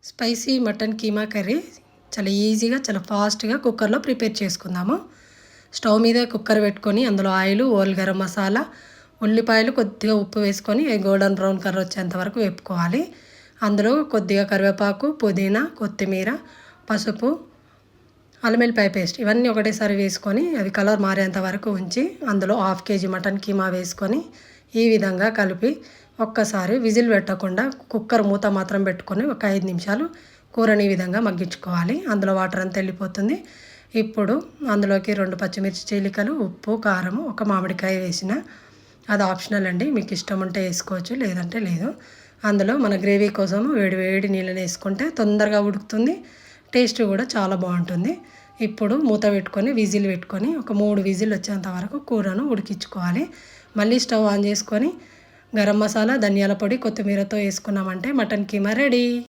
Spicy mutton keema curry చాలా ఈజీగా చాలా ఫాస్ట్గా కుక్కర్లో ప్రిపేర్ చేసుకుందాము. స్టవ్ మీద కుక్కర్ పెట్టుకొని అందులో ఆయిల్, ఓల్ గరం మసాలా, ఉల్లిపాయలు, కొద్దిగా ఉప్పు వేసుకొని గోల్డెన్ బ్రౌన్ కలర్ వచ్చేంత వరకు వేపుకోవాలి. అందులో కొద్దిగా కరివేపాకు, పుదీనా, కొత్తిమీర, పసుపు, అల్లం వెల్లిపాయ పేస్ట్ ఇవన్నీ ఒకటేసారి వేసుకొని అవి కలర్ మారేంత వరకు ఉంచి అందులో 1/2 kg మటన్ కీమా వేసుకొని ఈ విధంగా కలిపి ఒక్కసారి విజిల్ పెట్టకుండా కుక్కర్ మూత మాత్రం పెట్టుకొని ఒక 5 నిమిషాలు కూరని ఈ విధంగా మగ్గించుకోవాలి. అందులో వాటర్ అంతా వెళ్ళిపోతుంది. ఇప్పుడు అందులోకి 2 పచ్చిమిర్చి చీలికలు, ఉప్పు, కారం, ఒక మామిడికాయ వేసిన, అది ఆప్షనల్ అండి, మీకు ఇష్టం ఉంటే వేసుకోవచ్చు లేదంటే లేదు. అందులో మన గ్రేవీ కోసం వేడి వేడి నీళ్ళని వేసుకుంటే తొందరగా ఉడుకుతుంది, టేస్ట్ కూడా చాలా బాగుంటుంది. ఇప్పుడు మూత పెట్టుకొని విజిల్ పెట్టుకొని ఒక 3 విజిల్ వచ్చేంత వరకు కూరను ఉడికించుకోవాలి. మళ్ళీ స్టవ్ ఆన్ చేసుకొని గరం మసాలా, ధనియాల పొడి, కొత్తిమీరతో వేసుకున్నామంటే మటన్ కీమా రెడీ.